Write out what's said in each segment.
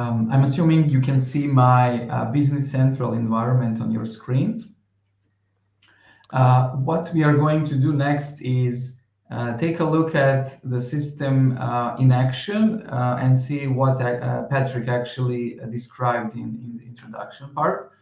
I'm assuming you can see my Business Central environment on your screens. What we are going to do next is take a look at the system in action and see what Patrick actually described in the introduction part.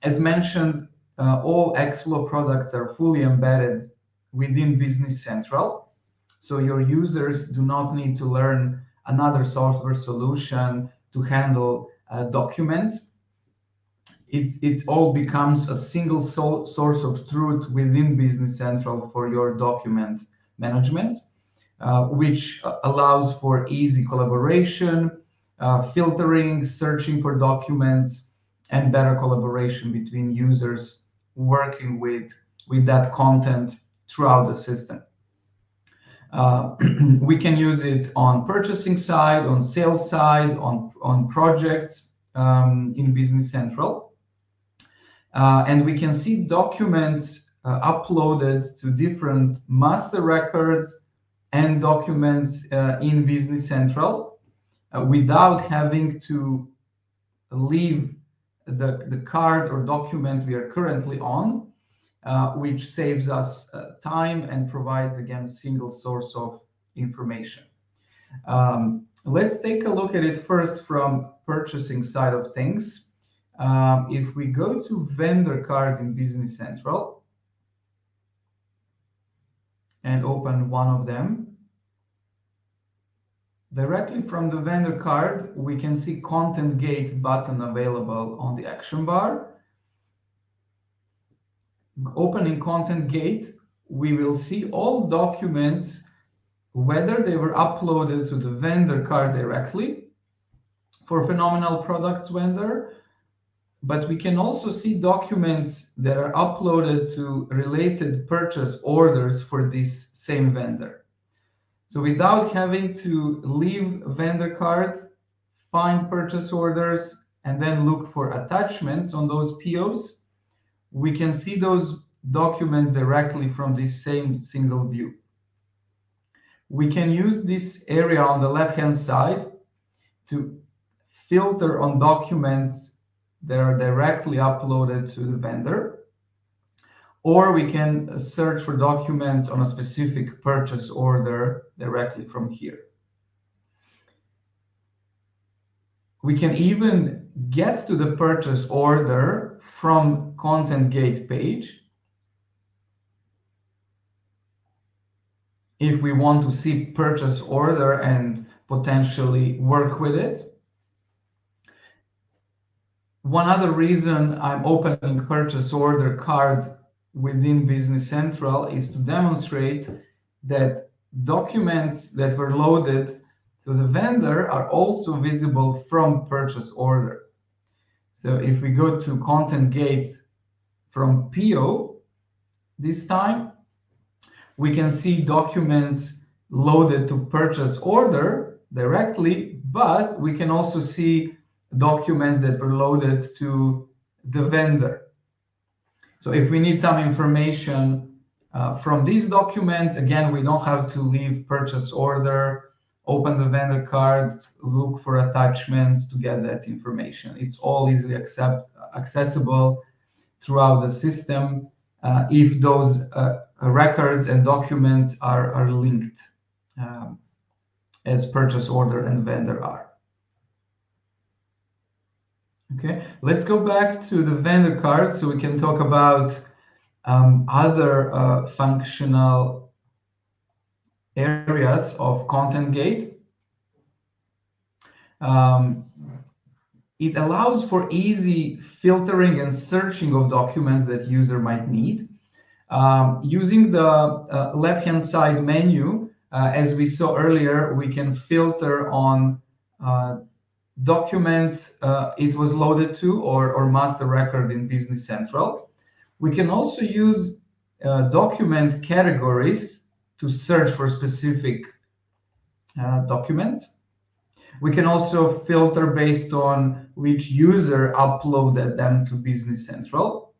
As mentioned, all ExFlow products are fully embedded within Business Central. So your users do not need to learn another software solution to handle documents. It all becomes a single source of truth within Business Central for your document management, which allows for easy collaboration, filtering, searching for documents, and better collaboration between users working with that content throughout the system. We can use it on purchasing side, on sales side, on projects in Business Central. And we can see documents uploaded to different master records and documents in Business Central without having to leave the card or document we are currently on, which saves us time and provides, again, single source of information. Let's take a look at it first from purchasing side of things. If we go to vendor card in Business Central and open one of them, directly from the vendor card, we can see Content Gate button available on the action bar. Opening Content Gate, we will see all documents, whether they were uploaded to the vendor card directly for Phenomenal Products vendor, but we can also see documents that are uploaded to related purchase orders for this same vendor. So without having to leave vendor card, find purchase orders, and then look for attachments on those POs, we can see those documents directly from this same single view. We can use this area on the left-hand side to filter on documents that are directly uploaded to the vendor, or we can search for documents on a specific purchase order directly from here. We can even get to the purchase order from Content Gate page if we want to see purchase order and potentially work with it. One other reason I'm opening purchase order card within Business Central is to demonstrate that documents that were loaded to the vendor are also visible from purchase order. So if we go to Content Gate from PO this time, we can see documents loaded to purchase order directly, but we can also see documents that were loaded to the vendor. So if we need some information from these documents, again, we don't have to leave purchase order, open the vendor card, look for attachments to get that information. It's all easily accessible throughout the system if those records and documents are linked as purchase order and vendor are. Okay, let's go back to the vendor card so we can talk about other functional areas of Content Gate. It allows for easy filtering and searching of documents that user might need. Using the left-hand side menu, as we saw earlier, we can filter on document it was loaded to or master record in Business Central. We can also use document categories to search for specific documents. We can also filter based on which user uploaded them to Business Central.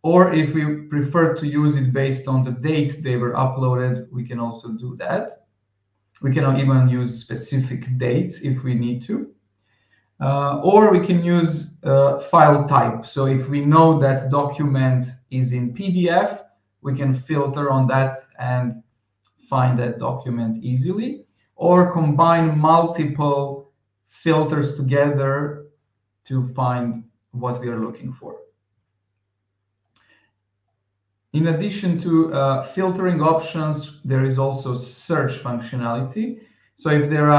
Or if we prefer to use it based on the date they were uploaded, we can also do that. We can even use specific dates if we need to. Or we can use file type. So if we know that document is in PDF, we can filter on that and find that document easily, or combine multiple filters together to find what we are looking for. In addition to filtering options, there is also search functionality. So if there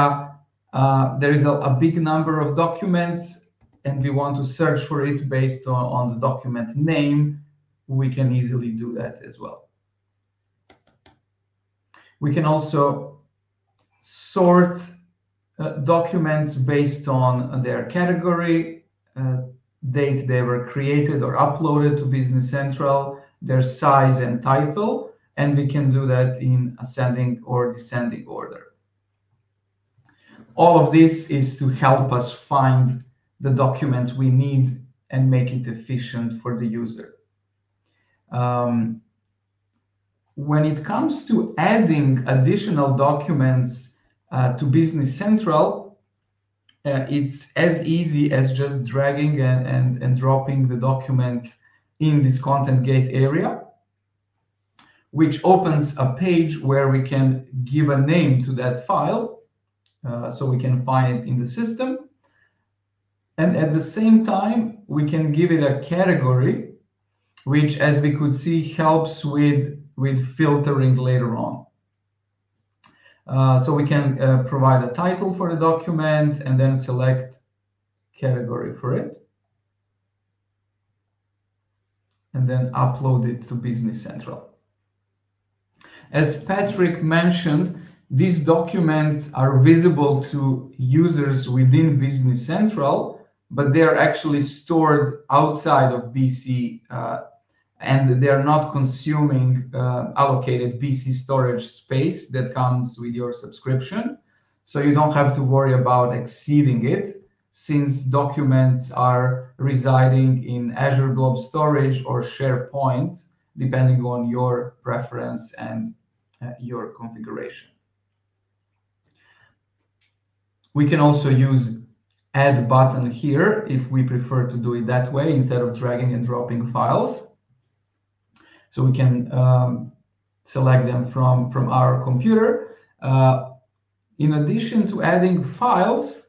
is a big number of documents and we want to search for it based on the document name, we can easily do that as well. We can also sort documents based on their category, date they were created or uploaded to Business Central, their size and title, and we can do that in ascending or descending order. All of this is to help us find the document we need and make it efficient for the user. When it comes to adding additional documents to Business Central, it's as easy as just dragging and dropping the document in this Content Gate area, which opens a page where we can give a name to that file, so we can find it in the system. And at the same time, we can give it a category, which, as we could see, helps with filtering later on. So we can provide a title for the document and then select category for it, and then upload it to Business Central. As Patrick mentioned, these documents are visible to users within Business Central, but they are actually stored outside of BC, and they are not consuming allocated BC storage space that comes with your subscription. So you don't have to worry about exceeding it, since documents are residing in Azure Blob Storage or SharePoint, depending on your preference and your configuration. We can also use add button here if we prefer to do it that way instead of dragging and dropping files. So we can select them from our computer. In addition to adding files,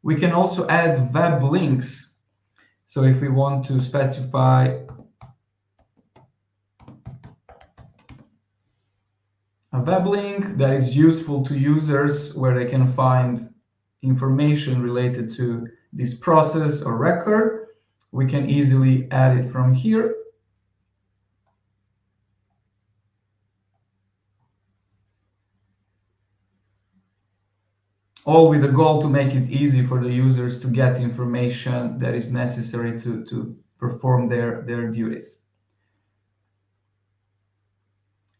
we can also add web links. So if we want to specify a web link that is useful to users where they can find information related to this process or record, we can easily add it from here. All with the goal to make it easy for the users to get information that is necessary to perform their duties.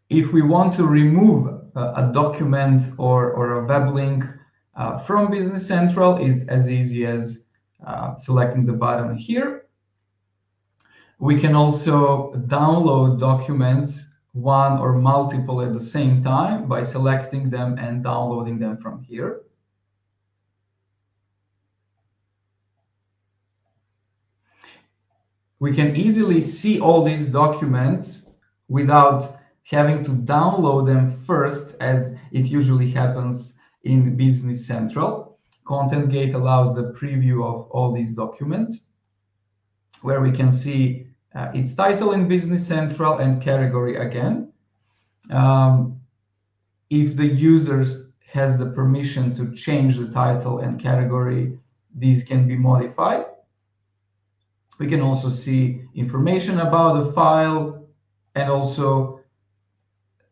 If we want to remove a document or a web link from Business Central, it's as easy as selecting the button here. We can also download documents, one or multiple at the same time, by selecting them and downloading them from here. We can easily see all these documents without having to download them first, as it usually happens in Business Central. Content Gate allows the preview of all these documents, where we can see its title in Business Central and category again. If the user has the permission to change the title and category, these can be modified. We can also see information about the file and also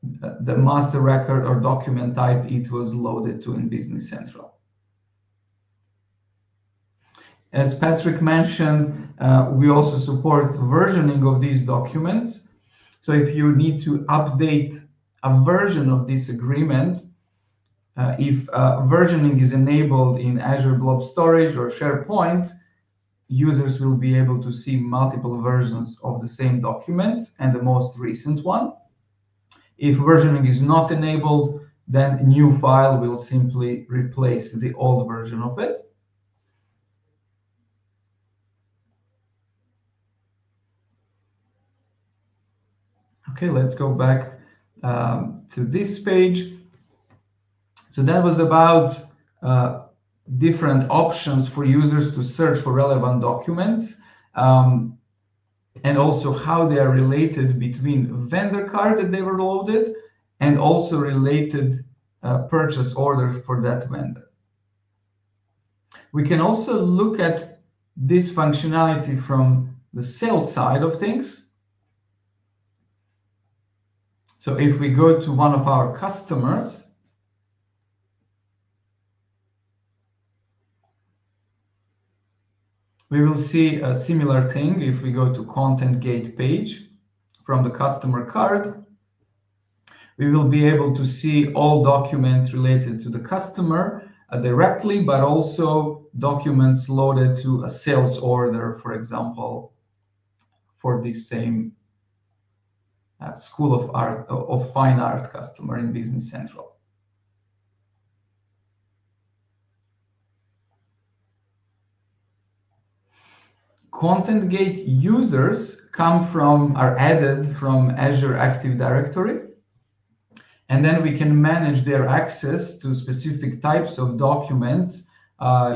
the master record or document type it was loaded to in Business Central. As Patrick mentioned, we also support versioning of these documents. So if you need to update a version of this agreement, if versioning is enabled in Azure Blob Storage or SharePoint, users will be able to see multiple versions of the same document and the most recent one. If versioning is not enabled, then a new file will simply replace the old version of it. Okay, let's go back to this page. So that was about different options for users to search for relevant documents, and also how they are related between vendor card that they were loaded and also related purchase order for that vendor. We can also look at this functionality from the sales side of things. So if we go to one of our customers, we will see a similar thing. If we go to Content Gate page from the customer card, we will be able to see all documents related to the customer directly, but also documents loaded to a sales order, for example, for this same School of Fine Art customer in Business Central. Content Gate users are added from Azure Active Directory, and then we can manage their access to specific types of documents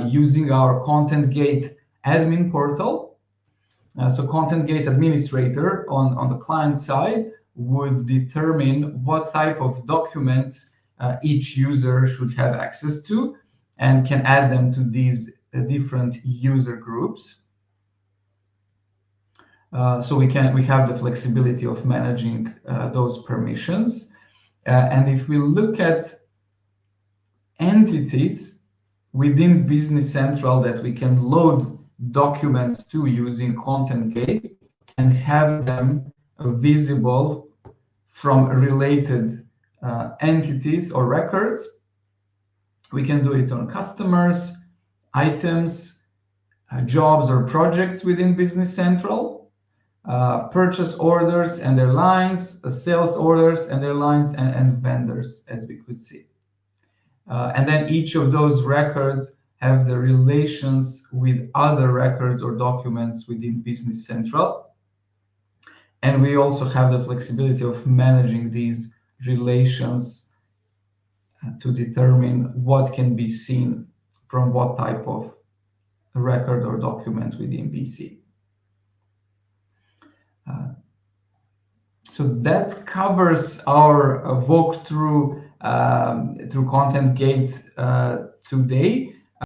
using our Content Gate admin portal. So Content Gate administrator on the client side would determine what type of documents each user should have access to and can add them to these different user groups. So we have the flexibility of managing those permissions. And if we look at entities within Business Central that we can load documents to using Content Gate and have them visible from related entities or records, we can do it on customers, items, jobs or projects within Business Central, purchase orders and their lines, sales orders and their lines, and vendors, as we could see. And then each of those records have the relations with other records or documents within Business Central. And we also have the flexibility of managing these relations to determine what can be seen from what type of record or document within BC. So that covers our walkthrough through Content Gate today.